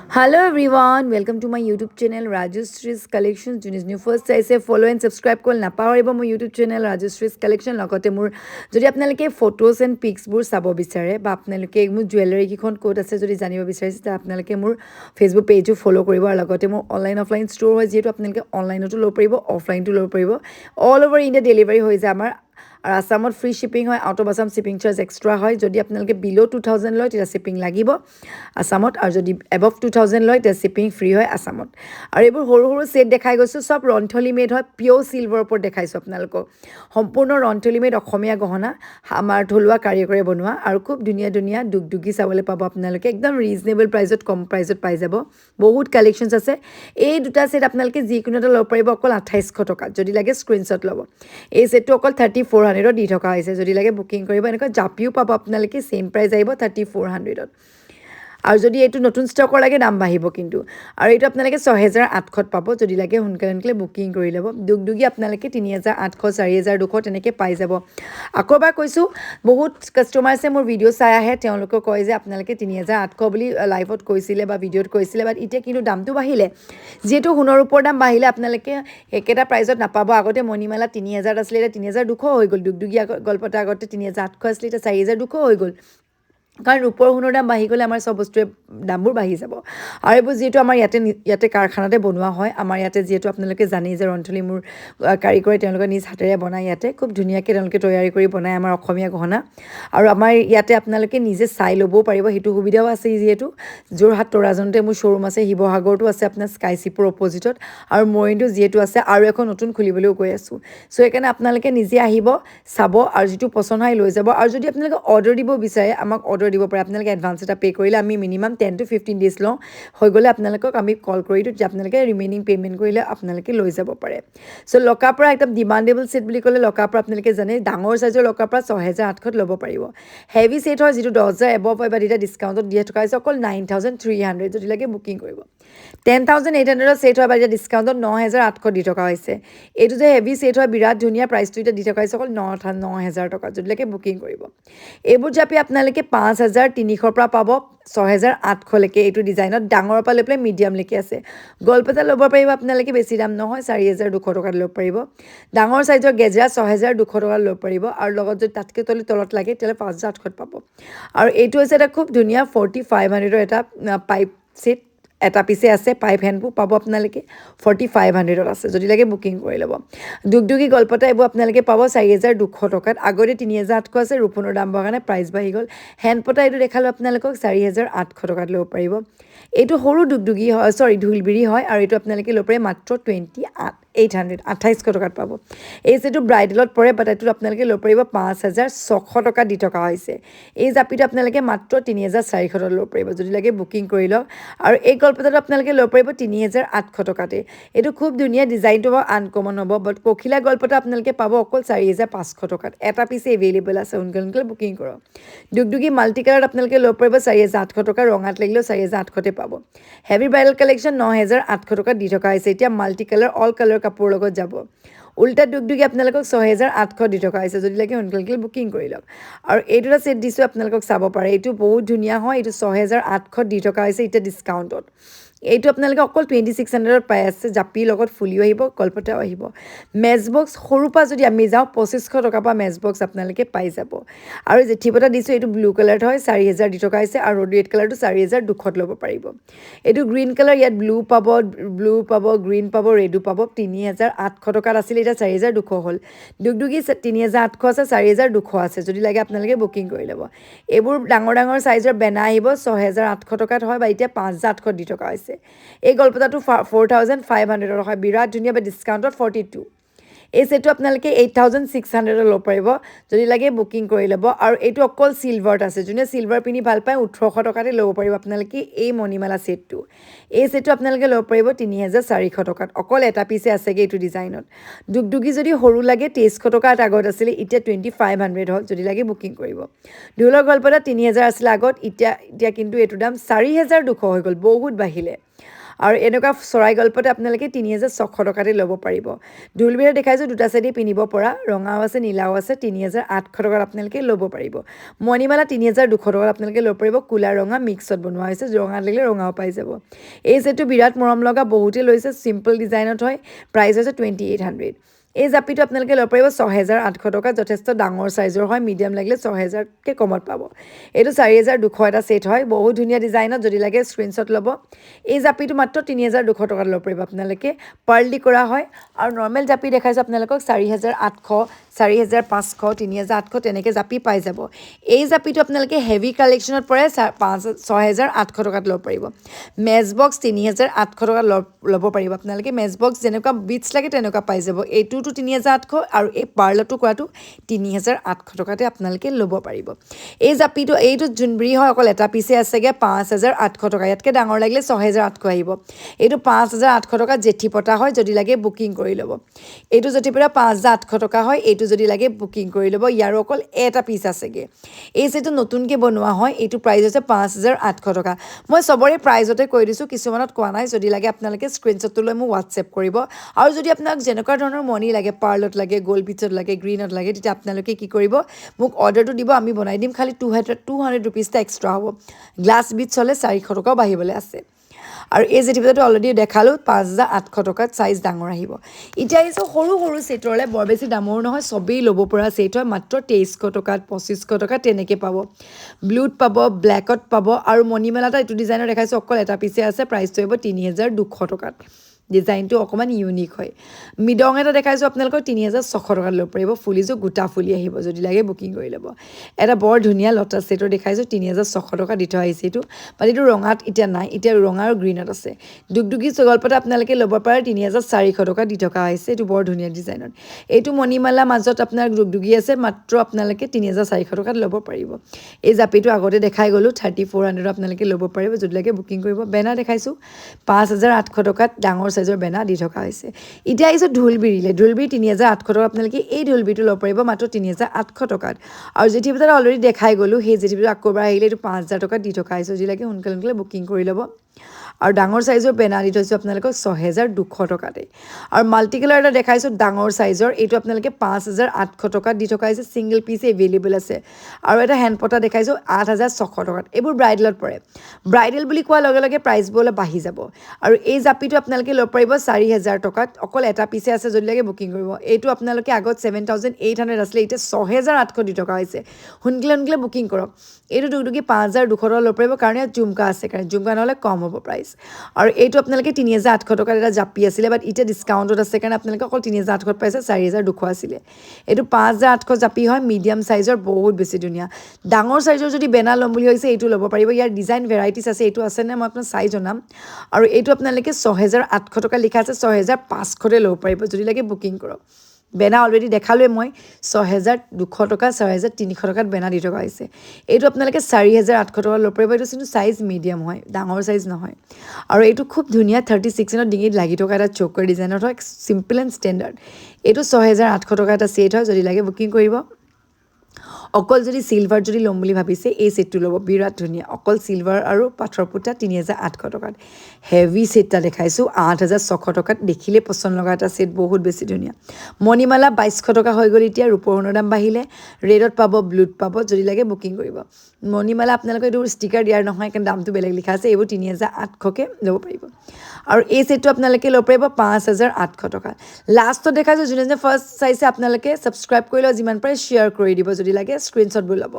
Hello everyone, welcome to my YouTube channel Rajeshree's Collections. Join new first I say follow and subscribe কল নাপাহৰিব মোৰ YouTube channel Rajeshree's Collection লগতে মোৰ যদি আপোনালোকে photos and পিক্সবোৰ চাব বিচাৰে বা আপোনালোকে মোৰ জুৱেলাৰী কিখন ক'ত আছে যদি জানিব বিচাৰিছে তে আপোনালোকে মোৰ ফেচবুক পেজো ফলো কৰিব আৰু লগতে মোৰ অনলাইন অফলাইন ষ্ট'ৰ হয় যিহেতু আপোনালোকে অনলাইনতো ল'ব পাৰিব অফলাইনতো ল'ব পাৰিব অল অভাৰ ইণ্ডিয়া ডেলিভাৰী হৈ যায় আমাৰ আৰু আসামত ফ্ৰী শ্বিপিং হয় out of Assam shipping charge extra হয় যদি আপোনালোকে বিল' 2000 লয় তেতিয়া শ্বিপিং লাগিব আসামত আৰু যদি এবভ 2000 লয় তেতিয়া শ্বিপিং ফ্ৰী হয় আসামত আৰু এইবোৰ সৰু সৰু ছেট দেখাই গৈছোঁ চব ৰন্থলী মেড হয় পিয়'ৰ চিলভাৰৰ ওপৰত দেখাইছোঁ আপোনালোকক সম্পূৰ্ণ ৰন্থলী মেড অসমীয়া গহনা আমাৰ থলুৱা কাৰিকৰে বনোৱা আৰু খুব ধুনীয়া ধুনীয়া দুগদুগী চাবলৈ পাব আপোনালোকে একদম ৰিজনেবল প্ৰাইজত কম প্ৰাইজত পাই যাব বহুত কালেকশ্যনছ আছে এই দুটা ছেট আপোনালোকে যিকোনো এটা ল'ব পাৰিব অকল 2800 টকাত যদি লাগে স্ক্ৰীনশ্বট ল'ব এই ছেটটো অকল 3400 দি থকা হৈছে যদি লাগে বুকিং কৰিব এনেকুৱা জাপিও পাব আপোনালোকে ছেইম প্ৰাইজ আহিব 3400ত আৰু যদি এইটো নতুন ষ্টকৰ লাগে দাম বাঢ়িব কিন্তু আৰু এইটো আপোনালোকে 6800ত পাব যদি লাগে সোনকালে বুকিং কৰি ল'ব দুগদুগী আপোনালোকে 3800 4200 তেনেকৈ পাই যাব আকৌ এবাৰ কৈছোঁ বহুত কাষ্টমাৰ্ছে মোৰ ভিডিঅ' চাই আহে তেওঁলোকে কয় যে আপোনালোকে 3800 বুলি লাইভত কৈছিলে বা ভিডিঅ'ত কৈছিলে বাট এতিয়া কিন্তু দামটো বাঢ়িলে যিহেতু সোণৰ ওপৰ দাম বাঢ়িলে আপোনালোকে একেটা প্ৰাইজত নাপাব আগতে মণিমালা 3000 আছিলে এতিয়া 3200 হৈ গ'ল দুগদুগী গল্পটা আগতে 3800 আছিলে এতিয়া 4200 হৈ গ'ল কাৰণ ৰূপৰ সোণৰ দাম বাঢ়ি গ'লে আমাৰ চব বস্তুৱে দামবোৰ বাঢ়ি যাব আৰু এইবোৰ যিহেতু আমাৰ ইয়াতে কাৰখানাতে বনোৱা হয় আমাৰ ইয়াতে যিহেতু আপোনালোকে জানেই যে ৰন্থলী মোৰ কাৰিকৰে তেওঁলোকে নিজ হাতেৰে বনায় ইয়াতে খুব ধুনীয়াকৈ তেওঁলোকে তৈয়াৰী কৰি বনায় আমাৰ অসমীয়া গহনা আৰু আমাৰ ইয়াতে আপোনালোকে নিজে চাই ল'বও পাৰিব সেইটো সুবিধাও আছে যিহেতু যোৰহাট তৰাজনতে মোৰ শ্ব'ৰুম আছে শিৱসাগৰতো আছে আপোনাৰ স্কাই চিপৰ অপ'জিটত আৰু মৰিয়নিতো যিহেতু আছে আৰু এখন নতুন খুলিবলৈও গৈ আছোঁ চ' সেইকাৰণে আপোনালোকে নিজে আহিব চাব আৰু যিটো পচন্দ হয় লৈ যাব আৰু যদি আপোনালোকে অৰ্ডাৰ দিব বিচাৰে আমাক অৰ্ডাৰ দিব পাৰে আপোনালোকে এডভান্স এটা পে' কৰিলে আমি মিনিমাম 10 to 15 ডেজ লওঁ হৈ গ'লে আপোনালোকক আমি কল কৰি দিওঁ যে আপোনালোকে ৰিমেইনিং পে'মেণ্ট কৰিলে আপোনালোকে লৈ যাব পাৰে চ' লকাৰ পৰা একদম ডিমাণ্ডেবল ছেট বুলি ক'লে লকাৰ পৰা আপোনালোকে জানে ডাঙৰ চাইজৰ লকাৰ পৰা 6800ত ল'ব পাৰিব হেভি ছেট হয় যিটো 10000 এবভ হয় বা তেতিয়া ডিছকাউণ্টত দিয়া থকা হৈছে অকল 9300 যদি লাগে বুকিং কৰিব 10800ৰ ছেট হয় বা এতিয়া ডিছকাউণ্টত 9800 দি থকা হৈছে এইটো যে হেভি ছেট হয় বিৰাট ধুনীয়া প্ৰাইচটো এতিয়া দি থকা হৈছে অকল 9000 টকা যদি লাগে বুকিং কৰিব এইবোৰ জাপি আপোনালোকে 5300 পৰা পাব 6800লৈকে এইটো ডিজাইনত ডাঙৰৰ পৰা লৈ পেলাই মিডিয়ামলৈকে আছে গল্পটা ল'ব পাৰিব আপোনালোকে বেছি দাম নহয় 4200 টকাত ল'ব পাৰিব ডাঙৰ চাইজৰ গেজেৰা 6200 টকাত ল'ব পাৰিব আৰু লগত যদি তাতকৈ তলত লাগে তেতিয়াহ'লে 5800ত পাব আৰু এইটো হৈছে এটা খুব ধুনীয়া 4500ৰ এটা পাইপ ছেট এটা পিছে আছে পাইপ হেণ্ডবোৰ পাব আপোনালোকে 4500ত আছে যদি লাগে বুকিং কৰি ল'ব দুগদুগী গল্পটা এইবোৰ আপোনালোকে পাব 4200 টকাত আগতে 3800 আছে ৰূপনৰ দাম বঢ়াৰ কাৰণে প্ৰাইচ বাঢ়ি গ'ল হেণ্ডপটা এইটো দেখালোঁ আপোনালোকক 4800 টকাত ল'ব পাৰিব এইটো সৰু দুগদুগী হয় ঢোলবিৰি হয় আৰু এইটো আপোনালোকে ল'ব পাৰে মাত্ৰ 2800 টকাত পাব এই যিটো ব্ৰাইডেলত পৰে বাট এইটোত আপোনালোকে ল'ব পাৰিব 5600 টকা দি থকা হৈছে এই জাপিটো আপোনালোকে মাত্ৰ 3400 ল'ব পাৰিব যদি লাগে বুকিং কৰি লওক আৰু এই গল্পটাটো আপোনালোকে ল'ব পাৰিব 3800 টকাতে এইটো খুব ধুনীয়া ডিজাইনটো বাৰু আনকমন হ'ব বাট পখিলা গল্পটা আপোনালোকে পাব অকল 4500 টকাত এটা পিছে এভেইলেবল আছে সোনকালে বুকিং কৰক দুগদুগী মাল্টি কালাৰত আপোনালোকে ল'ব পাৰিব 4800 টকা ৰঙাত লাগিলেও 4800তে পাব হেভি ব্ৰাইডেল কালেকশ্যন 9800 টকাত দি থকা হৈছে এতিয়া মাল্টি কালাৰ অল কালাৰ কাপোৰৰ লগত যাব উল্টা দুগদুগী আপোনালোকক 6800 দি থকা হৈছে যদি লাগে সোনকালে বুকিং কৰি লওক আৰু এইটো এটা ছেট দিছোঁ আপোনালোকক চাব পাৰে এইটো বহুত ধুনীয়া হয় এইটো 6800 দি থকা হৈছে এতিয়া ডিছকাউণ্টত এইটো আপোনালোকে অকল 2600ত পাই আছে জাপিৰ লগত ফুলিও আহিব গল্পটাও আহিব মেচ বক্স সৰুৰ পৰা যদি আমি যাওঁ 2500 টকাৰ পৰা মেচ বক্স আপোনালোকে পাই যাব আৰু জেঠিপটা দিছোঁ এইটো ব্লু কালাৰত হয় 4000 দি থকা হৈছে আৰু ৰেড কালাৰটো 4200ত ল'ব পাৰিব এইটো গ্ৰীণ কালাৰ ইয়াত ব্লু পাব গ্ৰীণ পাব ৰেডো পাব 3800 টকাত আছিলে এতিয়া 4200 হ'ল দুগদুগী 3800 আছে 4200 আছে যদি লাগে আপোনালোকে বুকিং কৰি ল'ব এইবোৰ ডাঙৰ চাইজৰ বেনা আহিব 6800 টকাত হয় বা এতিয়া 5800 দি থকা হৈছে এই গল্পটাটো 4500 হয় বিৰাট ধুনীয়া বা ডিছকাউণ্টত 42 এই ছেটটো আপোনালোকে 8600 ল'ব পাৰিব যদি লাগে বুকিং কৰি ল'ব আৰু এইটো অকল চিলভাৰত আছে যোনে চিলভাৰ পিন্ধি ভাল পায় 1800 টকাতে ল'ব পাৰিব আপোনালোকে এই মণিমালা ছেটটো এই ছেটটো আপোনালোকে ল'ব পাৰিব 3400 টকাত অকল এটা পিছে আছেগৈ এইটো ডিজাইনত দুগদুগী যদি সৰু লাগে 2300 টকাত আগত আছিলে এতিয়া 2500 হ'ল যদি লাগে বুকিং কৰিব ঢোলৰ গল্পটা 3000 আছিলে আগত এতিয়া কিন্তু এইটোৰ দাম 4200 হৈ গ'ল বহুত বাঢ়িলে আৰু এনেকুৱা চৰাই গল্পতে আপোনালোকে 3600 টকাতে ল'ব পাৰিব ঢোলবিৰি দেখাইছোঁ দুটা চাইডে পিন্ধিব পৰা ৰঙাও আছে নীলাও আছে 3800 টকাত আপোনালোকে ল'ব পাৰিব মণিমালা 3200 টকাত আপোনালোকে ল'ব পাৰিব কুলা ৰঙা মিক্সত বনোৱা হৈছে ৰঙা লাগিলে ৰঙাও পাই যাব এই ছেটটো বিৰাট মৰম লগা বহুতে লৈছে চিম্পল ডিজাইনত হয় প্ৰাইচ হৈছে 2800 এই জাপিটো আপোনালোকে ল'ব পাৰিব 6800 টকাত যথেষ্ট ডাঙৰ সাইজৰ হয় মিডিয়াম লাগিলে 6000কে কমত পাব এইটো 4200 এটা সেট হয় বহুত ধুনীয়া ডিজাইনত যদি লাগে স্ক্ৰিনশ্বট ল'ব এই জাপিটো মাত্ৰ 3200 টকাত ল'ব পাৰিব আপোনালোকে পাৰ্ল দি কৰা হয় আৰু নৰ্মেল জাপি দেখাইছোঁ আপোনালোকক 4800 4500 3800 তেনেকৈ জাপি পাই যাব এই জাপিটো আপোনালোকে হেভি কালেকশ্যনত পৰে 6800 টকাত ল'ব পাৰিব মেচ বক্স 3800 টকাত ল'ব পাৰিব আপোনালোকে মেচ বক্স যেনেকুৱা বিটছ লাগে তেনেকুৱা পাই যাব এইটোতো 3800 আৰু এই পাৰ্লটো কৰাটো 3800 টকাতে আপোনালোকে ল'ব পাৰিব এই জাপিটো এইটো জোনবিৰি হয় অকল এটা পিছে আছেগৈ 5800 টকা ইয়াতকৈ ডাঙৰ লাগিলে 6800 আহিব এইটো 5800 টকাত জেঠি পতা হয় যদি লাগে বুকিং কৰি ল'ব এইটো জেঠি পতা 5800 টকা হয় এইটো যদি লাগে বুকিং কৰি ল'ব ইয়াৰো অকল এটা পিচ আছেগৈ এই ছেটটো নতুনকৈ বনোৱা হয় এইটো প্ৰাইচ হৈছে 5800 টকা মই চবৰে প্ৰাইজতে কৈ দিছোঁ কিছুমানত কোৱা নাই যদি লাগে আপোনালোকে স্ক্ৰীনশ্বটটো লৈ মোক হোৱাটছএপ কৰিব আৰু যদি আপোনাক যেনেকুৱা ধৰণৰ মণি লাগে পাৰ্লত লাগে গ'ল্ড বিটছত লাগে গ্ৰীণত লাগে তেতিয়া আপোনালোকে কি কৰিব মোক অৰ্ডাৰটো দিব আমি বনাই দিম খালি 200 ৰুপিজটা এক্সট্ৰা হ'ব গ্লাছ বিটছ হ'লে 400 টকাও বাঢ়িবলৈ আছে আৰু এই জেঠিপটাটো অলৰেডি দেখালোঁ 5800 টকাত চাইজ ডাঙৰ আহিব এতিয়া আহিছোঁ সৰু সৰু ছেটৰলৈ বৰ বেছি দামৰো নহয় চবেই ল'ব পৰা ছেট হয় মাত্ৰ 2300 টকাত 2500 টকাত তেনেকৈ পাব ব্লুত পাব ব্লেকত পাব আৰু মণিমালা এটা এইটো ডিজাইনৰ দেখাইছোঁ অকল এটা পিছে আছে প্ৰাইচটো আহিব 3200 টকাত ডিজাইনটো অকণমান ইউনিক হয় মিডং এটা দেখাইছোঁ আপোনালোকৰ 3600 টকাত ল'ব পাৰিব ফুলিযোৰ গোটা ফুলি আহিব যদি লাগে বুকিং কৰি ল'ব এটা বৰ ধুনীয়া লটাছ ছেটৰ দেখাইছোঁ 3600 টকা দি থোৱা আহিছে এইটো বাট এইটো ৰঙাত এতিয়া নাই এতিয়া ৰঙা আৰু গ্ৰীণত আছে দুগদুগী গল্পতে আপোনালোকে ল'ব পাৰে 3400 টকা দি থকা হৈছে এইটো বৰ ধুনীয়া ডিজাইনত এইটো মণিমালা মাজত আপোনাৰ দুগদুগী আছে মাত্ৰ আপোনালোকে 3400 টকাত ল'ব পাৰিব এই জাপিটো আগতে দেখাই গ'লোঁ 3400 আপোনালোকে ল'ব পাৰিব যদি লাগে বুকিং কৰিব বেনাৰ দেখাইছোঁ 5800 টকাত ডাঙৰ সাইজৰ বেনা দি থকা হৈছে এতিয়া আহিছোঁ ঢোলবিৰিলে ঢোলবিৰি 3800 টকা আপোনালোকে এই ঢোলবিৰিটো ল'ব পাৰিব মাত্ৰ 3800 টকাত আৰু জেঠিপটাত অলৰেডি দেখাই গ'লোঁ সেই জেঠিপটা আকৌ এবাৰ আহিলে এইটো 5000 টকাত দি থকা হৈছে যদি লাগে সোনকালে বুকিং কৰি ল'ব আৰু ডাঙৰ সাইজৰ বেনা দি থৈছোঁ আপোনালোকক 6200 টকাতে আৰু মাল্টি কালাৰ এটা দেখাইছোঁ ডাঙৰ সাইজৰ এইটো আপোনালোকে 5800 টকাত দি থকা হৈছে ছিংগল পিচ এভেইলেবল আছে আৰু এটা হেণ্ড পতা দেখাইছোঁ 8600 টকাত এইবোৰ ব্ৰাইডেলত পৰে ব্ৰাইডেল বুলি কোৱাৰ লগে লগে প্ৰাইচবোৰ অলপ বাঢ়ি যাব আৰু এই জাপিটো আপোনালোকে ল'ব পাৰিব 4000 টকাত অকল এটা পিছে আছে যদি লাগে বুকিং কৰিব এইটো আপোনালোকে আগত 7800 আছিলে এতিয়া 6800 দি থকা হৈছে সোনকালে বুকিং কৰক এইটো দুগদুগী 5200 টকা ল'ব পাৰিব কাৰণ ইয়াত জুমকা আছে কাৰণ জুমকা নহ'লে কম হ'ব প্ৰাইচ আৰু এইটো আপোনালোকে 3800 টকাত এটা জাপি আছিলে বাট এতিয়া ডিছকাউণ্টত আছে কাৰণে আপোনালোকে অকল 3800 পাইছে 4200 আছিলে এইটো 5800 জাপি হয় মিডিয়াম সাইজৰ বহুত বেছি ধুনীয়া ডাঙৰ সাইজৰ যদি বেনা ল'ম বুলি ভাবিছে এইটো ল'ব পাৰিব ইয়াৰ ডিজাইন ভেৰাইটিছ আছে এইটো আছেনে মই আপোনাক চাই জনাম আৰু এইটো আপোনালোকে 6800 টকা লিখা আছে 6500 ল'ব পাৰিব যদি লাগে বুকিং কৰক বেনা অলৰেডি দেখালোৱে মই 6200 টকা 6300 টকাত বেনা দি থকা হৈছে এইটো আপোনালোকে 4800 টকা ল'ব পাৰিব এইটো কিন্তু চাইজ মিডিয়াম হয় ডাঙৰ চাইজ নহয় আৰু এইটো খুব ধুনীয়া 36 ডিঙিত লাগি থকা এটা চকাৰ ডিজাইনত হয় চিম্পল এণ্ড ষ্টেণ্ডাৰ্ড এইটো 6800 টকা এটা ছেট হয় যদি লাগে বুকিং কৰিব অকল যদি চিলভাৰ যদি ল'ম বুলি ভাবিছে এই ছেটটো ল'ব বিৰাট ধুনীয়া অকল চিলভাৰ আৰু পাথৰ ফুটা 3800 টকাত হেভি ছেটটা দেখাইছোঁ 8600 টকাত দেখিলে পচন্দ লগা এটা ছেট বহুত বেছি ধুনীয়া মণিমালা 2200 টকা হৈ গ'ল এতিয়া ৰূপৰ সোণৰ দাম বাঢ়িলে ৰেডত পাব ব্লুত পাব যদি লাগে বুকিং কৰিব মণিমালা আপোনালোকে এইটো ষ্টিকাৰ দিয়াৰ নহয় কাৰণ দামটো বেলেগ লিখা আছে এইবোৰ 3800কে ল'ব পাৰিব আৰু এই ছেটটো আপোনালোকে ল'ব পাৰিব 5800 টকা লাষ্টত দেখাইছোঁ যোনে ফাৰ্ষ্ট চাইছে আপোনালোকে ছাবস্ক্ৰাইব কৰি লওক যিমান পাৰে শ্বেয়াৰ কৰি দিব যদি লাগে স্ক্ৰীনশ্বটবোৰ ল'ব